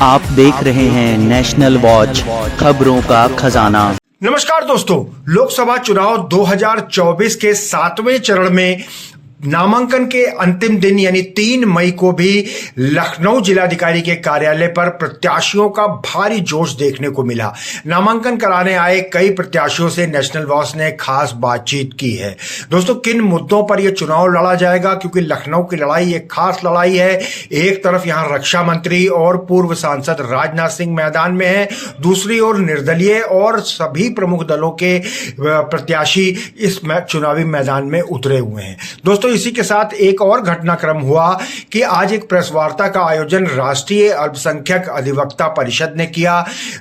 आप देख रहे हैं नेशनल वॉच, खबरों का खजाना। नमस्कार दोस्तों, लोकसभा चुनाव 2024 के 7वें चरण में नामांकन के अंतिम दिन यानी 3 मई को भी लखनऊ जिलाधिकारी के कार्यालय पर प्रत्याशियों का भारी जोश देखने को मिला। नामांकन कराने आए कई प्रत्याशियों से नेशनल वॉच ने खास बातचीत की है। दोस्तों, किन मुद्दों पर यह चुनाव लड़ा जाएगा, क्योंकि लखनऊ की लड़ाई एक खास लड़ाई है। एक तरफ यहां रक्षा मंत्री और पूर्व सांसद राजनाथ सिंह मैदान में है, दूसरी ओर निर्दलीय और सभी प्रमुख दलों के प्रत्याशी इस चुनावी मैदान में उतरे हुए हैं। दोस्तों, इसी के साथ एक और घटनाक्रम हुआ कि आज एक प्रेस वार्ता का आयोजन राष्ट्रीय अल्पसंख्यक अधिवक्ता परिषद ने किया।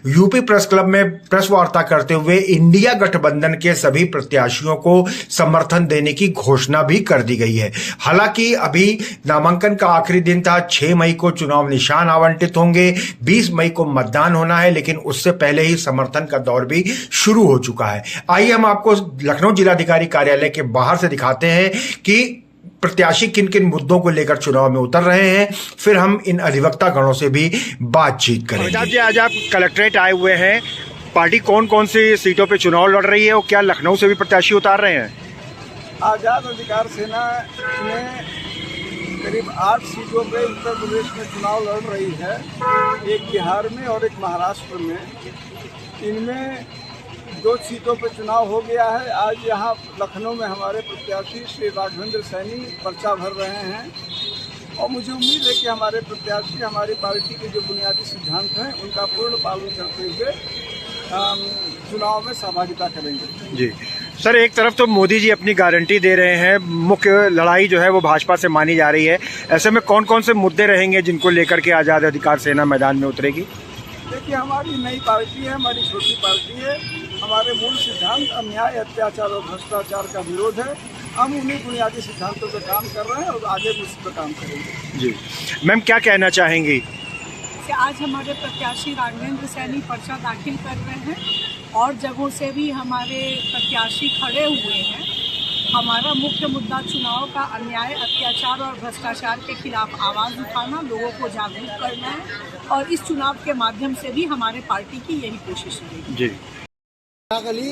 यूपी प्रेस क्लब में प्रेस वार्ता करते हुए इंडिया गठबंधन के सभी प्रत्याशियों को समर्थन देने की घोषणा भी कर दी गई है। हालांकि अभी नामांकन का आखिरी दिन था। 6 मई को चुनाव निशान आवंटित होंगे, 20 मई को मतदान होना है, लेकिन उससे पहले ही समर्थन का दौर भी शुरू हो चुका है। आइए हम आपको लखनऊ जिलाधिकारी कार्यालय के बाहर से दिखाते हैं कि प्रत्याशी किन किन मुद्दों को लेकर चुनाव में उतर रहे हैं, फिर हम इन अधिवक्ता गणों से भी बातचीत करेंगे। जी, आज आप कलेक्ट्रेट आए हुए हैं। पार्टी कौन कौन सी सीटों पे चुनाव लड़ रही है और क्या लखनऊ से भी प्रत्याशी उतार रहे हैं? आज़ाद अधिकार सेना ने करीब 8 सीटों पे उत्तर प्रदेश में चुनाव लड़ रही है, एक बिहार में और एक महाराष्ट्र में। इनमें 2 सीटों पर चुनाव हो गया है। आज यहाँ लखनऊ में हमारे प्रत्याशी श्री राघवेंद्र सैनी पर्चा भर रहे हैं और मुझे उम्मीद है कि हमारे प्रत्याशी हमारी पार्टी के जो बुनियादी सिद्धांत हैं उनका पूर्ण पालन करते हुए चुनाव में सहभागिता करेंगे। जी सर, एक तरफ तो मोदी जी अपनी गारंटी दे रहे हैं, मुख्य लड़ाई जो है वो भाजपा से मानी जा रही है। ऐसे में कौन कौन से मुद्दे रहेंगे जिनको लेकर के आज़ाद अधिकार सेना मैदान में उतरेगी? देखिए, हमारी नई पार्टी है, हमारी छोटी पार्टी है। हमारे मूल सिद्धांत अन्याय, अत्याचार और भ्रष्टाचार का विरोध है। हम उन्हीं बुनियादी सिद्धांतों पर काम कर रहे हैं और आगे भी उस पर काम करेंगे। जी मैम, क्या कहना चाहेंगी? आज हमारे प्रत्याशी राघवेंद्र सैनी पर्चा दाखिल कर रहे हैं और जगहों से भी हमारे प्रत्याशी खड़े हुए हैं। हमारा मुख्य मुद्दा चुनाव का अन्याय, अत्याचार और भ्रष्टाचार के खिलाफ आवाज़ उठाना, लोगों को जागरूक करना है और इस चुनाव के माध्यम से भी हमारे पार्टी की यही कोशिश रहेगी। जी, अली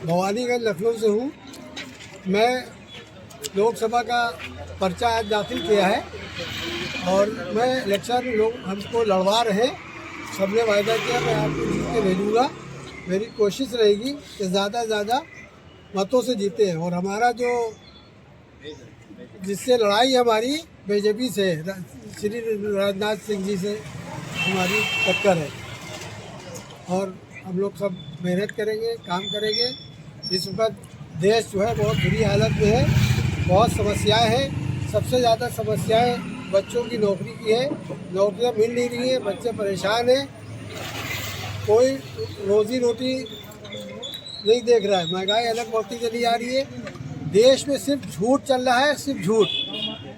भवानीगंज लखनऊ से हूँ। मैं लोकसभा का पर्चा आज दाखिल किया है और मैं इलेक्शन लोग हमको लड़वा रहे हैं। सबने वायदा किया मैं आपको जीत के भेजूँगा। मेरी कोशिश रहेगी कि ज़्यादा से ज़्यादा मतों से जीते हैं और हमारा जो जिससे लड़ाई हमारी बीजेपी से, श्री राजनाथ सिंह जी से हमारी टक्कर है और हम लोग सब मेहनत करेंगे, काम करेंगे। इस वक्त देश जो है बहुत बुरी हालत में है, बहुत समस्याएं हैं। सबसे ज़्यादा समस्याएं बच्चों की नौकरी की है, नौकरियां मिल नहीं रही हैं, बच्चे परेशान हैं, कोई रोजी रोटी नहीं देख रहा है, महंगाई अलग बढ़ती चली जा रही है। देश में सिर्फ झूठ चल रहा है, सिर्फ झूठ,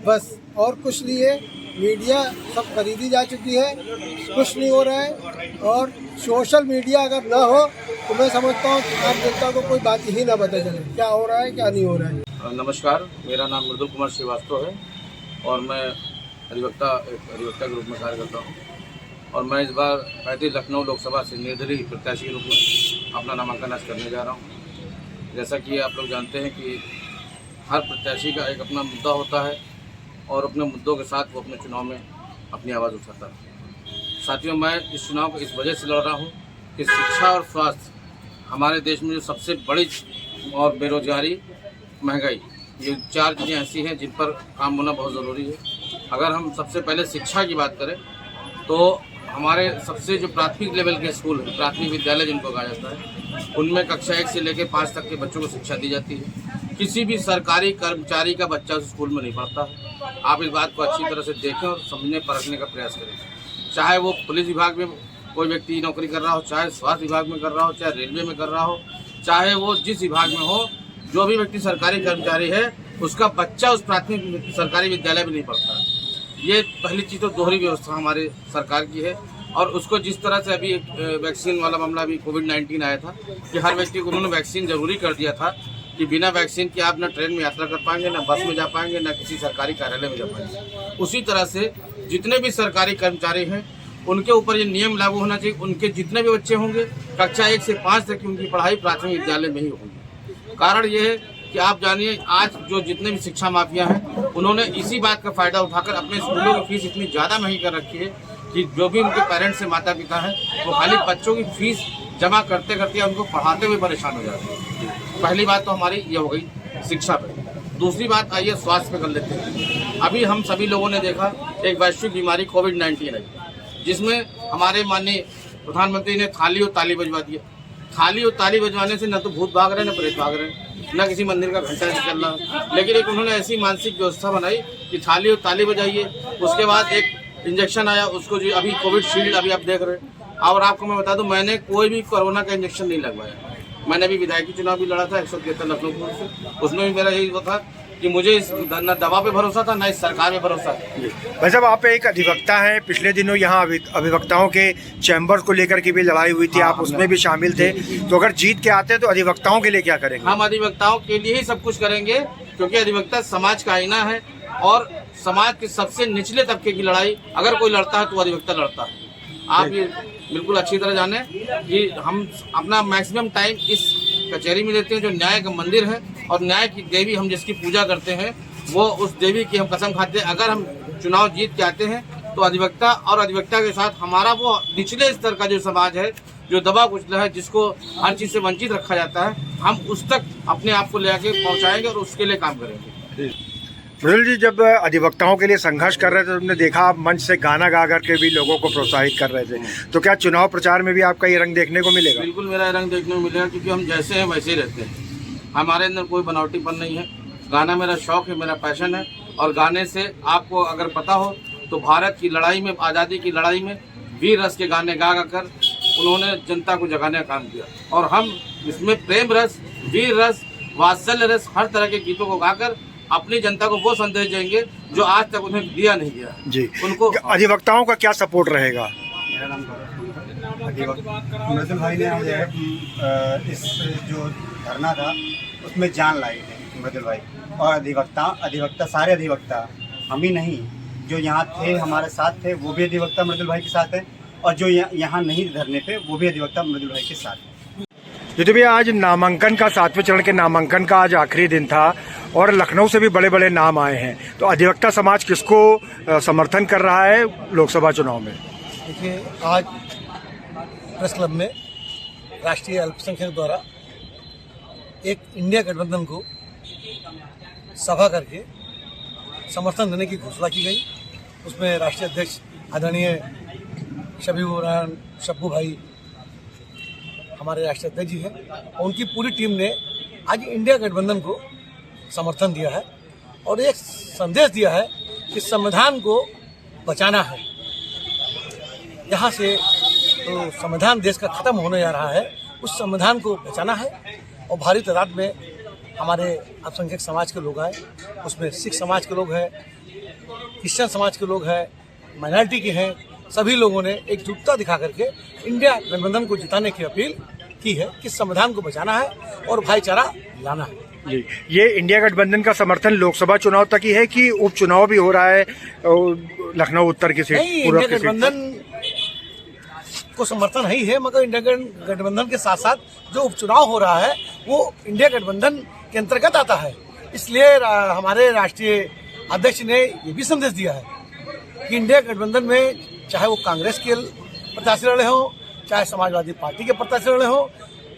बस और कुछ नहीं है। मीडिया सब खरीदी जा चुकी है, कुछ नहीं हो रहा है और सोशल मीडिया अगर ना हो तो मैं समझता हूँ कि आम जनता को कोई बात ही ना पता चले क्या हो रहा है क्या नहीं हो रहा है। नमस्कार, मेरा नाम मृदुल कुमार श्रीवास्तव है और मैं अधिवक्ता के रूप में कार्य करता हूँ और मैं इस बार 35 लखनऊ लोकसभा से निर्दलीय प्रत्याशी के रूप में अपना नामांकन आज करने जा रहा हूँ। जैसा कि आप लोग जानते हैं कि हर प्रत्याशी का एक अपना मुद्दा होता है और अपने मुद्दों के साथ वो अपने चुनाव में अपनी आवाज़ उठाता है। साथियों, मैं इस चुनाव को इस वजह से लड़ रहा हूँ कि शिक्षा और स्वास्थ्य हमारे देश में जो सबसे बड़ी और बेरोजगारी, महंगाई, ये 4 चीज़ें ऐसी हैं जिन पर काम होना बहुत ज़रूरी है। अगर हम सबसे पहले शिक्षा की बात करें तो हमारे सबसे जो प्राथमिक लेवल के स्कूल हैं, प्राथमिक विद्यालय जिनको कहा जाता है, उनमें कक्षा 1 से लेकर 5 तक के बच्चों को शिक्षा दी जाती है। किसी भी सरकारी कर्मचारी का बच्चा उस स्कूल में नहीं पढ़ता है। आप इस बात को अच्छी तरह से देखें और समझने परखने का प्रयास करें। चाहे वो पुलिस विभाग में कोई व्यक्ति नौकरी कर रहा हो, चाहे स्वास्थ्य विभाग में कर रहा हो, चाहे रेलवे में कर रहा हो, चाहे वो जिस विभाग में हो, जो भी व्यक्ति सरकारी कर्मचारी है उसका बच्चा उस प्राथमिक सरकारी विद्यालय में नहीं पढ़ता है। ये पहली चीज़ तो दोहरी व्यवस्था हमारे सरकार की है और उसको जिस तरह से अभी एक वैक्सीन वाला मामला अभी कोविड-19 आया था कि हर व्यक्ति को उन्होंने वैक्सीन जरूरी कर दिया था कि बिना वैक्सीन के आप ना ट्रेन में यात्रा कर पाएंगे, ना बस में जा पाएंगे, ना किसी सरकारी कार्यालय में जा पाएंगे। उसी तरह से जितने भी सरकारी कर्मचारी हैं उनके ऊपर ये नियम लागू होना चाहिए। उनके जितने भी बच्चे होंगे कक्षा 1 से 5 तक की उनकी पढ़ाई प्राथमिक विद्यालय में ही होगी। कारण ये है कि आप जानिए आज जो जितने भी शिक्षा माफिया हैं उन्होंने इसी बात का फायदा उठाकर अपने स्कूलों की फीस इतनी ज़्यादा महंगी कर रखी है कि जो भी उनके पेरेंट्स से माता पिता हैं वो खाली बच्चों की फीस जमा करते करते उनको पढ़ाते हुए परेशान हो जाते हैं। पहली बात तो हमारी ये हो गई शिक्षा पर। दूसरी बात आइए स्वास्थ्य पे कर लेते हैं। अभी हम सभी लोगों ने देखा एक वैश्विक बीमारी कोविड-19 है, जिसमें हमारे माननीय प्रधानमंत्री ने थाली और ताली बजवा दिया। थाली और ताली बजवाने से न तो भूत भाग रहे हैं, न प्रेत भाग रहे हैं, न किसी मंदिर का घंटा नहीं चल रहा। लेकिन एक उन्होंने ऐसी मानसिक व्यवस्था बनाई कि थाली और ताली बजाइए। उसके बाद एक इंजेक्शन आया, उसको जो अभी कोविड शील्ड अभी आप देख रहे हैं। और आपको मैं बता दूं, मैंने कोई भी कोरोना का इंजेक्शन नहीं लगवाया। मैंने अभी विधायकी चुनाव भी लड़ा था 173 लखनऊ से, उसमें भी मेरा यही था कि मुझे इस न दवा पे भरोसा था, न इस सरकार पे भरोसा है। भाई साहब, आप एक अधिवक्ता हैं, पिछले दिनों यहाँ अधिवक्ताओं के चैम्बर को लेकर के भी लड़ाई हुई थी, आप उसमें भी शामिल थे। तो अगर जीत के आते हैं तो अधिवक्ताओं के लिए क्या करेंगे? हम अधिवक्ताओं के लिए ही सब कुछ करेंगे, क्योंकि अधिवक्ता समाज का आईना है और समाज के सबसे निचले तबके की लड़ाई अगर कोई लड़ता है तो अधिवक्ता लड़ता है। आप ये बिल्कुल अच्छी तरह जाने कि हम अपना मैक्सिमम टाइम इस कचहरी में देते हैं, जो न्याय का मंदिर है और न्याय की देवी हम जिसकी पूजा करते हैं, वो उस देवी की हम कसम खाते हैं। अगर हम चुनाव जीत के आते हैं तो अधिवक्ता और अधिवक्ता के साथ हमारा वो निचले स्तर का जो समाज है, जो दबा कुचला है, जिसको हर चीज़ से वंचित रखा जाता है, हम उस तक अपने आप को ले आके पहुँचाएंगे और उसके लिए काम करेंगे। मृदुल जी, जब अधिवक्ताओं के लिए संघर्ष कर रहे थे तो हमने देखा आप मंच से गाना गा कर के भी लोगों को प्रोत्साहित कर रहे थे, तो क्या चुनाव प्रचार में भी आपका ये रंग देखने को मिलेगा? बिल्कुल मेरा ये रंग देखने को मिलेगा, क्योंकि हम जैसे हैं वैसे ही रहते हैं। हमारे अंदर कोई बनावटीपन नहीं है। गाना मेरा शौक है, मेरा पैशन है। और गाने से आपको अगर पता हो तो भारत की लड़ाई में, आज़ादी की लड़ाई में वीर रस के गाने गा कर उन्होंने जनता को जगाने का काम किया। और हम इसमें प्रेम रस, वीर रस, वात्सल्य रस, हर तरह के गीतों को गाकर अपनी जनता को वो संदेश देंगे जो आज तक उन्हें दिया नहीं गया जी। उनको अधिवक्ताओं का क्या सपोर्ट रहेगा? मृदुल भाई ने जो है इस जो धरना था उसमें जान लाई थी मृदुल भाई। और अधिवक्ता सारे अधिवक्ता, हम ही नहीं, जो यहाँ थे हमारे साथ थे वो भी अधिवक्ता मृदुल भाई के साथ है, और जो यहाँ नहीं धरने पे वो भी अधिवक्ता मृदुल भाई के साथ है। जो भी आज नामांकन का 7वें चरण के नामांकन का आज आखिरी दिन था और लखनऊ से भी बड़े बड़े नाम आए हैं, तो अधिवक्ता समाज किसको समर्थन कर रहा है लोकसभा चुनाव में? देखिए, आज प्रेस क्लब में राष्ट्रीय अल्पसंख्यक द्वारा एक इंडिया गठबंधन को सभा करके समर्थन देने की घोषणा की गई। उसमें राष्ट्रीय अध्यक्ष आदरणीय शब्बू भाई हमारे राष्ट्रीय अध्यक्ष जी हैं, और उनकी पूरी टीम ने आज इंडिया गठबंधन को समर्थन दिया है और एक संदेश दिया है कि संविधान को बचाना है। यहाँ से तो संविधान देश का खत्म होने जा रहा है, उस संविधान को बचाना है। और भारी तादाद में हमारे अल्पसंख्यक समाज के लोग आए, उसमें सिख समाज के लोग हैं, क्रिश्चियन समाज के लोग हैं, माइनॉरिटी के हैं। सभी लोगों ने एकजुटता दिखा करके इंडिया गठबंधन को जिताने की अपील की है कि संविधान को बचाना है और भाईचारा लाना है। जी, ये इंडिया गठबंधन का समर्थन लोकसभा चुनाव तक ही है कि उपचुनाव भी हो रहा है लखनऊ उत्तर की सीट? नहीं, इंडिया गठबंधन को समर्थन ही है, मगर इंडिया गठबंधन के साथ साथ जो उपचुनाव हो रहा है वो इंडिया गठबंधन के अंतर्गत आता है। इसलिए हमारे राष्ट्रीय अध्यक्ष ने ये भी संदेश दिया है कि इंडिया गठबंधन में चाहे वो कांग्रेस के प्रत्याशी लड़े हों, चाहे समाजवादी पार्टी के प्रत्याशी लड़े हों,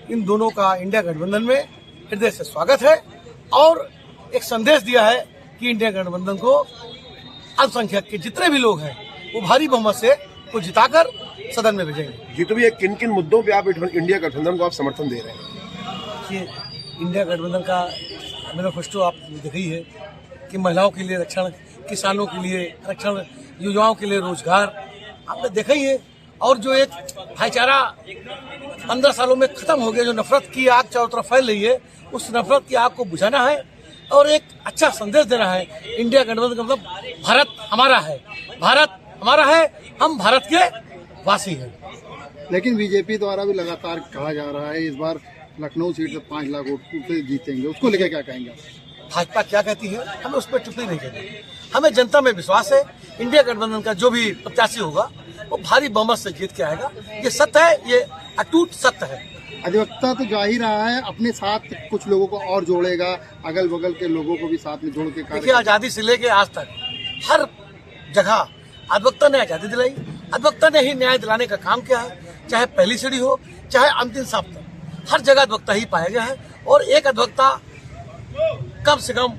इन दोनों का इंडिया गठबंधन में हृदय से स्वागत है। और एक संदेश दिया है कि इंडिया गठबंधन को अल्पसंख्यक के जितने भी लोग हैं वो भारी बहुमत से को जिताकर सदन में भेजेंगे। जी, तो भैया किन किन मुद्दों पे आप इंडिया गठबंधन को आप समर्थन दे रहे हैं? कि इंडिया गठबंधन का मैनिफेस्टो आप देख ही है कि महिलाओं के लिए रक्षण, किसानों के लिए रक्षण, युवाओं के लिए रोजगार, आपने देखा ही है। और जो एक भाईचारा 15 सालों में खत्म हो गया, जो नफरत की आग चारों तरफ फैल रही है, उस नफरत की आग को बुझाना है और एक अच्छा संदेश देना है। इंडिया गठबंधन का मतलब भारत हमारा है, भारत हमारा है, हम भारत के वासी हैं। लेकिन बीजेपी द्वारा भी लगातार कहा जा रहा है इस बार लखनऊ सीट से 5 लाख वोट से जीतेंगे, उसको लेकर क्या कहेंगे? भाजपा क्या कहती है हमें उस पर टिप्पणी नहीं करनी। हमें जनता में विश्वास है, इंडिया गठबंधन का जो भी प्रत्याशी होगा वो भारी बहुमत से जीत के आएगा। ये सत्य है, ये अटूट सत्य है। अधिवक्ता तो जा ही रहा है, अपने साथ कुछ लोगों को और जोड़ेगा, अगल बगल के लोगों को भी साथ में जोड़ के देखिए, आज़ादी से लेके आज तक हर जगह अधिवक्ता ने आज़ादी दिलाई, अधिवक्ता ने ही न्याय दिलाने का काम किया है। चाहे पहली सीढ़ी हो, चाहे अंतिम सांप तक, हर जगह अधिवक्ता ही पाया गया है। और एक अधिवक्ता कम से कम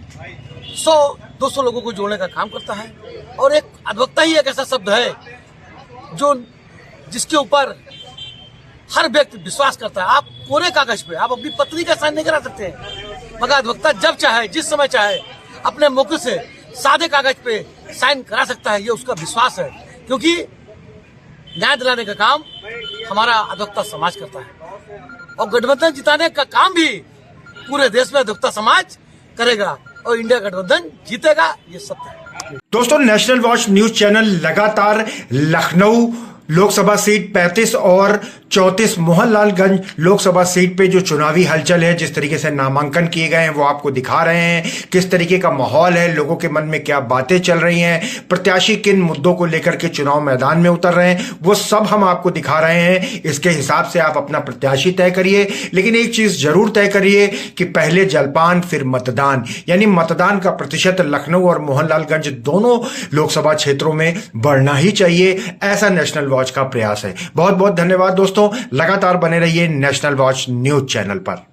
100-200 लोगों को जोड़ने का काम करता है। और एक अधिवक्ता ही एक ऐसा शब्द है जो जिसके ऊपर हर व्यक्ति विश्वास करता है। आप कोरे कागज पे आप अपनी पत्नी का साइन नहीं करा सकते हैं, मगर अधिवक्ता जब चाहे, जिस समय चाहे, अपने मौके से सादे कागज पे साइन करा सकता है। ये उसका विश्वास है, क्योंकि न्याय दिलाने का काम हमारा अधिवक्ता समाज करता है और गठबंधन जिताने का काम भी पूरे देश में अधिवक्ता समाज करेगा और इंडिया गठबंधन जीतेगा। ये सत्य है। दोस्तों, नेशनल वॉच न्यूज चैनल लगातार लखनऊ लोकसभा सीट 35 और 34 मोहनलालगंज लोकसभा सीट पे जो चुनावी हलचल है, जिस तरीके से नामांकन किए गए हैं, वो आपको दिखा रहे हैं। किस तरीके का माहौल है, लोगों के मन में क्या बातें चल रही हैं, प्रत्याशी किन मुद्दों को लेकर के चुनाव मैदान में उतर रहे हैं, वो सब हम आपको दिखा रहे हैं। इसके हिसाब से आप अपना प्रत्याशी तय करिए। लेकिन एक चीज जरूर तय करिए कि पहले जलपान फिर मतदान, यानी मतदान का प्रतिशत लखनऊ और मोहनलालगंज दोनों लोकसभा क्षेत्रों में बढ़ना ही चाहिए। ऐसा नेशनल वॉच का प्रयास है। बहुत बहुत धन्यवाद दोस्तों, लगातार बने रहिए नेशनल वॉच न्यूज चैनल पर।